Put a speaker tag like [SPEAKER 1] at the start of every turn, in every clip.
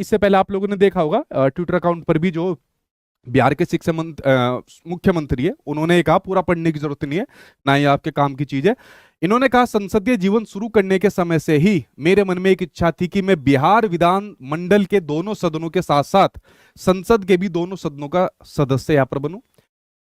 [SPEAKER 1] इससे पहले आप लोगों ने देखा होगा ट्विटर अकाउंट पर भी जो बिहार के मुख्यमंत्री है, उन्होंने कहा पूरा पढ़ने की जरूरत नहीं है, ना ही आपके काम की चीज है। इन्होंने कहा संसदीय जीवन शुरू करने के समय से ही मेरे मन में एक इच्छा थी कि मैं बिहार विधान मंडल के दोनों सदनों के साथ साथ संसद के भी दोनों सदनों का सदस्य यहाँ पर बनूं।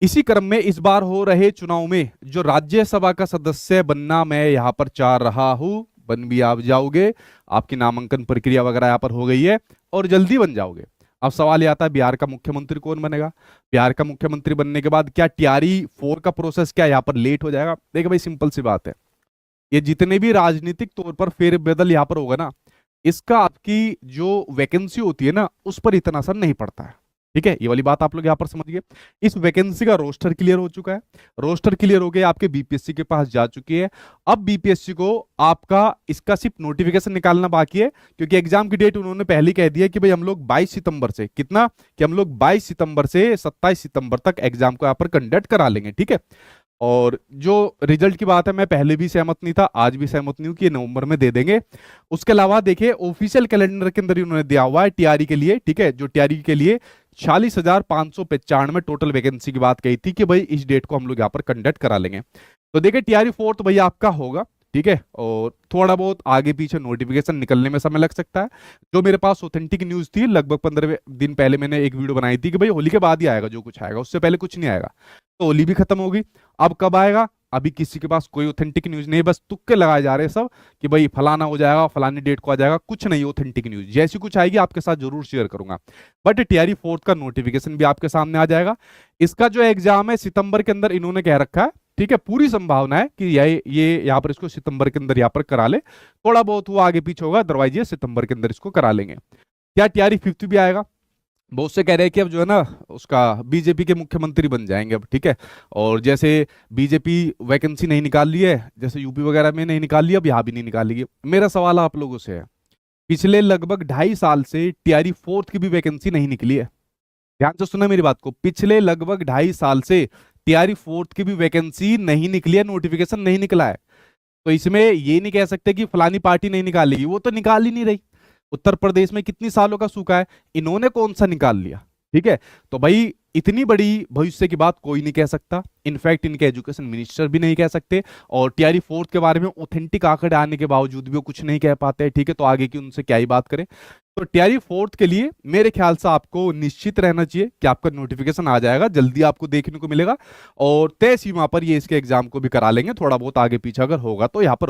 [SPEAKER 1] इसी क्रम में इस बार हो रहे चुनाव में जो राज्यसभा का सदस्य बनना मैं यहाँ पर चाह रहा हूं। बन भी आप जाओगे, आपकी नामांकन प्रक्रिया वगैरह यहाँ पर हो गई है और जल्दी बन जाओगे। अब सवाल ये आता है बिहार का मुख्यमंत्री कौन बनेगा। बिहार का मुख्यमंत्री बनने के बाद क्या टीआरई 4 का प्रोसेस क्या यहाँ पर लेट हो जाएगा? देखिए भाई, सिंपल सी बात है, ये जितने भी राजनीतिक तौर पर फेरबदल यहाँ पर होगा ना, इसका आपकी जो वैकेंसी होती है ना उस पर इतना असर नहीं पड़ता है। ठीक है, ये वाली बात आप लोग यहाँ पर समझिए। इस वैकेंसी का रोस्टर क्लियर हो चुका है, रोस्टर क्लियर हो गया, आपके बीपीएससी के पास जा चुकी है। अब बीपीएससी को आपका इसका सिर्फ नोटिफिकेशन निकालना बाकी है, क्योंकि एग्जाम की डेट उन्होंने पहले कह दिया कि भाई हम लोग 22 सितंबर से कितना कि हम लोग 22 सितंबर से 27 सितंबर तक एग्जाम को यहाँ पर कंडक्ट करा लेंगे। ठीक है, और जो रिजल्ट की बात है, मैं पहले भी सहमत नहीं था, आज भी सहमत नहीं हूं कि ये नवंबर में दे देंगे। उसके अलावा देखिए ऑफिशियल कैलेंडर के अंदर ही उन्होंने दिया हुआ है टीआरई के लिए। ठीक है, जो टीआरई के लिए 46,595 टोटल वैकेंसी की बात कही थी कि भाई इस डेट को हम लोग यहाँ पर कंडक्ट करा लेंगे। तो देखिए टीआरई 4 तो भैया आपका होगा। ठीक है, और थोड़ा बहुत आगे पीछे नोटिफिकेशन निकलने में समय लग सकता है। जो मेरे पास ऑथेंटिक न्यूज थी, लगभग 15 दिन पहले मैंने एक वीडियो बनाई थी कि भाई होली के बाद ही आएगा जो कुछ आएगा, उससे पहले कुछ नहीं आएगा। तो होली भी खत्म होगी, अब कब आएगा अभी किसी के पास कोई ऑथेंटिक न्यूज नहीं, बस तुक्के लगाए जा रहे हैं सब कि भाई फलाना हो जाएगा, फलानी डेट को आ जाएगा। कुछ नहीं ऑथेंटिक न्यूज, जैसी कुछ आएगी आपके साथ जरूर शेयर करूंगा। बट टीआरई 4 का नोटिफिकेशन भी आपके सामने आ जाएगा। इसका जो एग्जाम है सितंबर के अंदर इन्होंने कह रखा है। ठीक है, पूरी संभावना है कि ये यहाँ पर इसको सितंबर के अंदर यहाँ पर करा ले। थोड़ा बहुत वो आगे पीछे होगा, अदरवाइज ये सितंबर के अंदर इसको करा लेंगे। क्या टीआरई 5 भी आएगा? बहुत से कह रहे हैं कि अब जो है ना उसका बीजेपी के मुख्यमंत्री बन जाएंगे अब। ठीक है, और जैसे बीजेपी वैकेंसी नहीं निकाल ली है, जैसे यूपी वगैरह में नहीं निकाल ली, अब यहाँ भी नहीं निकालेगी। मेरा सवाल आप लोगों से है, पिछले लगभग 2.5 साल से टीआरई 4 की भी वैकेंसी नहीं निकली है। ध्यान से सुना मेरी बात को, पिछले लगभग 2.5 साल से टीआरई 4 की भी वैकेंसी नहीं निकली है, नोटिफिकेशन नहीं निकला है। तो इसमें ये नहीं कह सकते कि फलानी पार्टी नहीं निकालेगी, वो तो निकाल ही नहीं रही। उत्तर प्रदेश में कितनी सालों का सूखा है, इन्होंने कौन सा निकाल लिया? ठीक है, तो भाई इतनी बड़ी भविष्य की बात कोई नहीं कह सकता, इनफैक्ट इनके एजुकेशन मिनिस्टर भी नहीं कह सकते। और टीआरई 4 के बारे में ऑथेंटिक आंकड़े आने के बावजूद भी वो कुछ नहीं कह पाते। ठीक है, तो आगे की उनसे क्या ही बात करें। तो टीआरई 4 के लिए मेरे ख्याल से आपको निश्चित रहना चाहिए कि आपका नोटिफिकेशन आ जाएगा, जल्दी आपको देखने को मिलेगा और तय सीमा पर ये इसके एग्जाम को भी करा लेंगे। थोड़ा बहुत आगे पीछे अगर होगा तो यहाँ पर